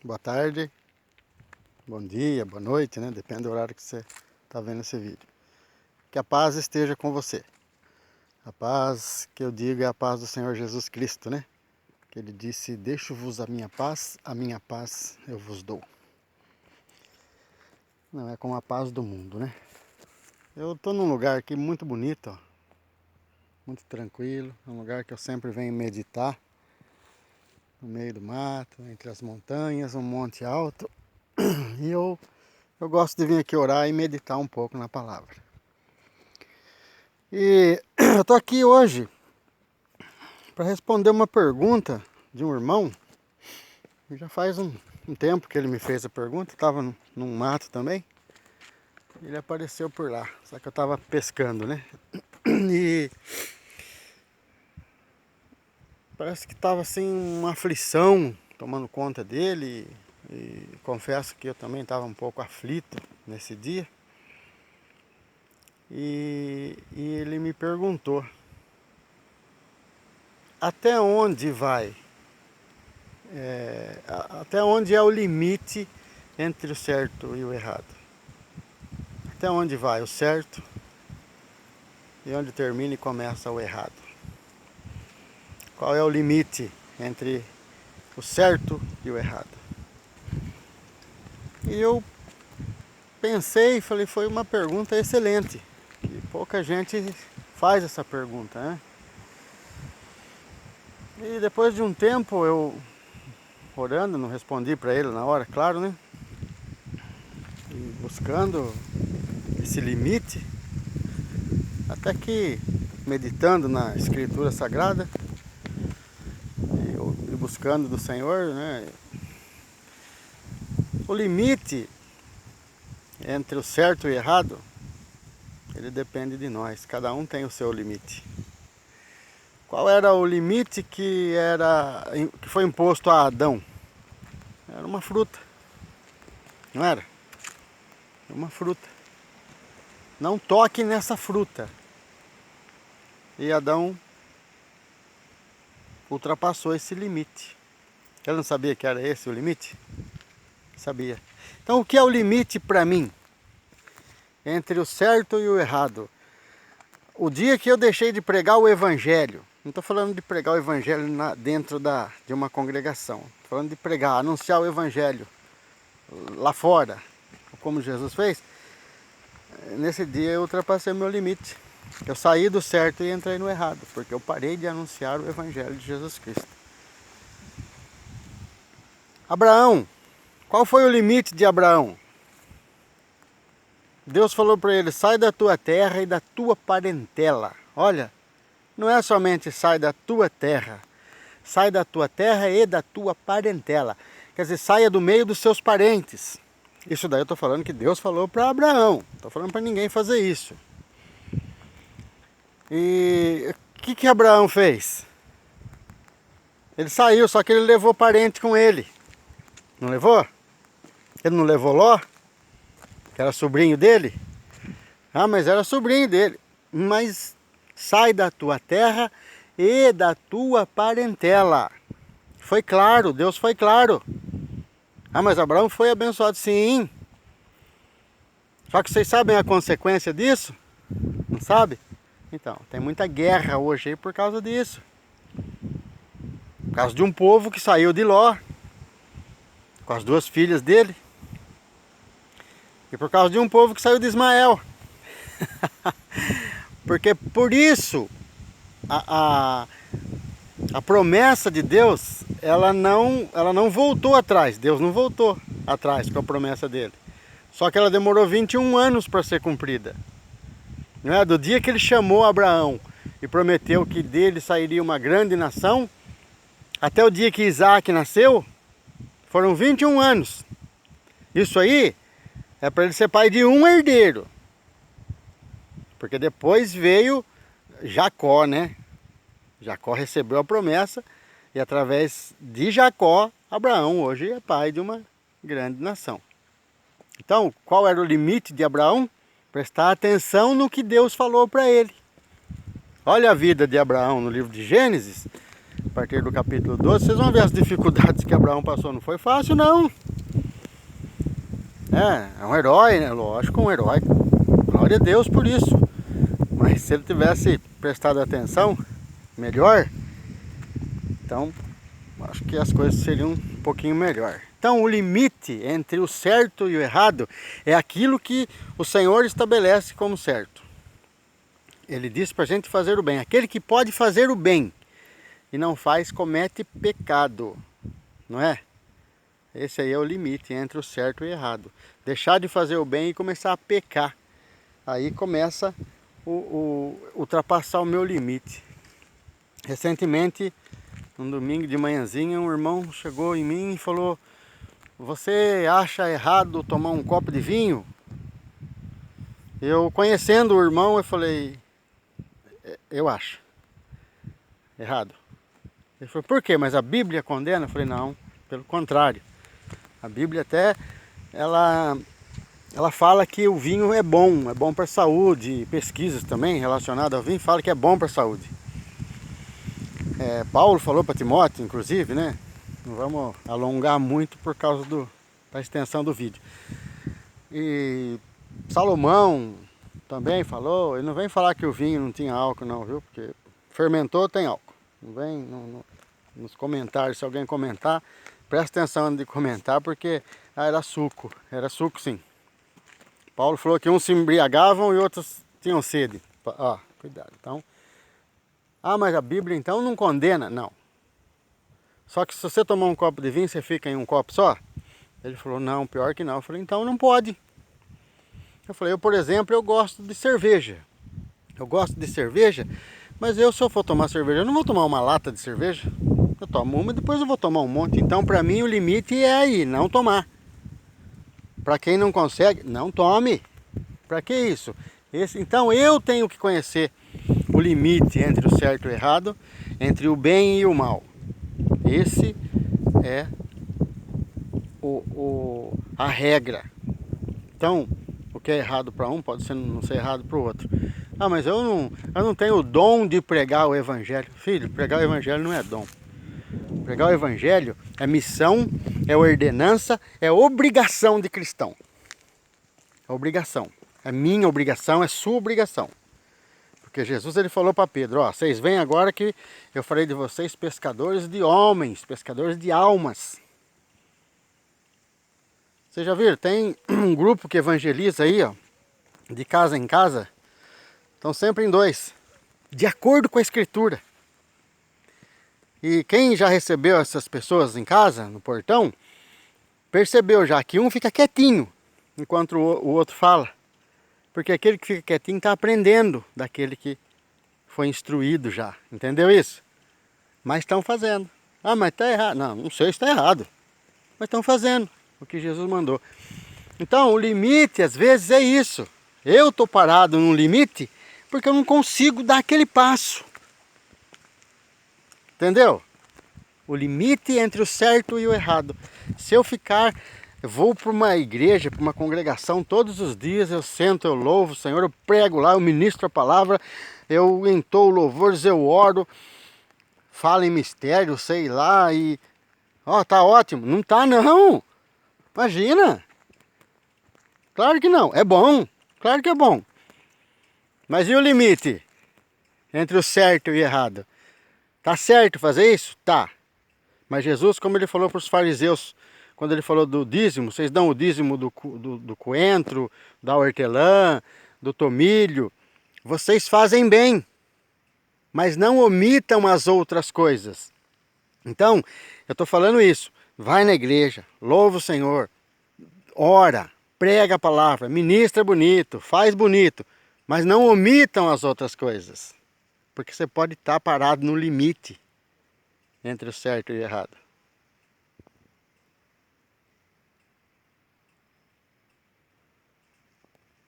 boa tarde, bom dia, boa noite, né? Depende do horário que você está vendo esse vídeo. Que a paz esteja com você. A paz que eu digo é a paz do Senhor Jesus Cristo, né? Que Ele disse, deixo-vos a minha paz eu vos dou. Não é como a paz do mundo, né? Eu estou num lugar aqui muito bonito, ó. Muito tranquilo, é um lugar que eu sempre venho meditar. No meio do mato, entre as montanhas, um monte alto. E eu gosto de vir aqui orar e meditar um pouco na palavra. E eu estou aqui hoje para responder uma pergunta de um irmão. Já faz um tempo que ele me fez a pergunta, estava num mato também. Ele apareceu por lá, só que eu estava pescando, né? E parece que estava assim uma aflição tomando conta dele. E confesso que eu também estava um pouco aflito nesse dia. E ele me perguntou, até onde vai? Até onde é o limite entre o certo e o errado? Até onde vai o certo e onde termina e começa o errado? Qual é o limite entre o certo e o errado? E eu pensei e falei, foi uma pergunta excelente. E pouca gente faz essa pergunta, né? E depois de um tempo eu orando, não respondi para ele na hora, claro, né? E buscando esse limite, até que meditando na Escritura Sagrada e buscando do Senhor, né? O limite entre o certo e o errado, ele depende de nós, cada um tem o seu limite. Qual era o limite que foi imposto a Adão? Era uma fruta, não era? Uma fruta. Não toque nessa fruta. E Adão ultrapassou esse limite. Ele não sabia que era esse o limite? Sabia. Então o que é o limite para mim? Entre o certo e o errado. O dia que eu deixei de pregar o Evangelho, não estou falando de pregar o Evangelho dentro de uma congregação. Estou falando de pregar, anunciar o Evangelho lá fora, como Jesus fez. Nesse dia eu ultrapassei meu limite. Eu saí do certo e entrei no errado, porque eu parei de anunciar o Evangelho de Jesus Cristo. Abraão, qual foi o limite de Abraão? Deus falou para ele, sai da tua terra e da tua parentela. Olha, não é somente sai da tua terra, sai da tua terra e da tua parentela. Quer dizer, saia do meio dos seus parentes. Isso daí eu estou falando que Deus falou para Abraão, não estou falando para ninguém fazer isso. E o que Abraão fez? Ele saiu, só que ele levou parente com ele. Não levou? Ele não levou Ló? Que era sobrinho dele? Ah, mas era sobrinho dele. Mas sai da tua terra e da tua parentela. Foi claro, Deus foi claro. Ah, mas Abraão foi abençoado, sim. Só que vocês sabem a consequência disso? Não sabe? Então, tem muita guerra hoje aí por causa disso. Por causa de um povo que saiu de Ló, com as duas filhas dele. E por causa de um povo que saiu de Ismael. Porque por isso a promessa de Deus, ela não voltou atrás. Deus não voltou atrás com a promessa dele. Só que ela demorou 21 anos para ser cumprida. Não é? Do dia que ele chamou Abraão e prometeu que dele sairia uma grande nação, até o dia que Isaac nasceu, foram 21 anos. Isso aí é para ele ser pai de um herdeiro. Porque depois veio Jacó, né? Jacó recebeu a promessa e através de Jacó, Abraão hoje é pai de uma grande nação. Então, qual era o limite de Abraão? Prestar atenção no que Deus falou para ele. Olha a vida de Abraão no livro de Gênesis. a partir do capítulo 12, vocês vão ver as dificuldades que Abraão passou. Não foi fácil, não. É um herói, né? Lógico, um herói. Glória a Deus por isso. Mas se ele tivesse prestado atenção melhor, então acho que as coisas seriam um pouquinho melhor. Então o limite entre o certo e o errado é aquilo que o Senhor estabelece como certo. Ele diz para a gente fazer o bem. Aquele que pode fazer o bem e não faz, comete pecado. Não é? Esse aí é o limite entre o certo e o errado. Deixar de fazer o bem e começar a pecar. Aí começa ultrapassar o meu limite. Recentemente, um domingo de manhãzinha, um irmão chegou em mim e falou: você acha errado tomar um copo de vinho? Eu, conhecendo o irmão, eu falei: eu acho errado. Ele falou: por quê? Mas a Bíblia condena? Eu falei: não, pelo contrário. A Bíblia até, ela fala que o vinho é bom para a saúde. Pesquisas também relacionadas ao vinho falam que é bom para a saúde. Paulo falou para Timóteo, inclusive, né? Não vamos alongar muito por causa da extensão do vídeo. E Salomão também falou. Ele não vem falar que o vinho não tinha álcool não, viu? Porque fermentou tem álcool. Não vem nos comentários, se alguém comentar, presta atenção antes de comentar, porque era suco sim. Paulo falou que uns se embriagavam e outros tinham sede. Ó, cuidado. Então, mas a Bíblia então não condena? Não. Só que se você tomar um copo de vinho, você fica em um copo só? Ele falou: não, pior que não. Eu falei: então não pode. Eu falei: eu, por exemplo, eu gosto de cerveja. Eu gosto de cerveja, mas se eu for tomar cerveja, eu não vou tomar uma lata de cerveja. Eu tomo uma e depois eu vou tomar um monte. Então, para mim, o limite é aí, não tomar. Para quem não consegue, não tome. Para que isso? Então, eu tenho que conhecer o limite entre o certo e o errado, entre o bem e o mal. Esse é a regra. Então, o que é errado para um pode não ser errado para o outro. Mas eu não tenho o dom de pregar o Evangelho. Filho, pregar o Evangelho não é dom. Pregar o Evangelho é missão, é ordenança, é obrigação de cristão. É obrigação. É minha obrigação, é sua obrigação. Porque Jesus ele falou para Pedro: ó, vocês vêm agora que eu farei de vocês pescadores de homens, pescadores de almas. Vocês já viram? Tem um grupo que evangeliza aí, ó, de casa em casa. Estão sempre em dois, de acordo com a Escritura. E quem já recebeu essas pessoas em casa, no portão, percebeu já que um fica quietinho enquanto o outro fala. Porque aquele que fica quietinho está aprendendo daquele que foi instruído já. Entendeu isso? Mas estão fazendo. Mas está errado. Não sei se está errado. Mas estão fazendo o que Jesus mandou. Então o limite às vezes é isso. Eu estou parado num limite porque eu não consigo dar aquele passo. Entendeu? O limite entre o certo e o errado. Se eu vou para uma igreja, para uma congregação todos os dias, eu sento, eu louvo o Senhor, eu prego lá, eu ministro a palavra, eu entoo louvores, eu oro, falo em mistério, sei lá, e tá ótimo. Não tá não. Imagina. Claro que não. É bom. Claro que é bom. Mas e o limite entre o certo e o errado? Tá certo fazer isso? Tá. Mas Jesus, como ele falou para os fariseus, quando ele falou do dízimo, vocês dão o dízimo do coentro, da hortelã, do tomilho, vocês fazem bem, mas não omitam as outras coisas. Então, eu estou falando isso, vai na igreja, louva o Senhor, ora, prega a palavra, ministra bonito, faz bonito, mas não omitam as outras coisas, porque você pode estar parado no limite entre o certo e o errado.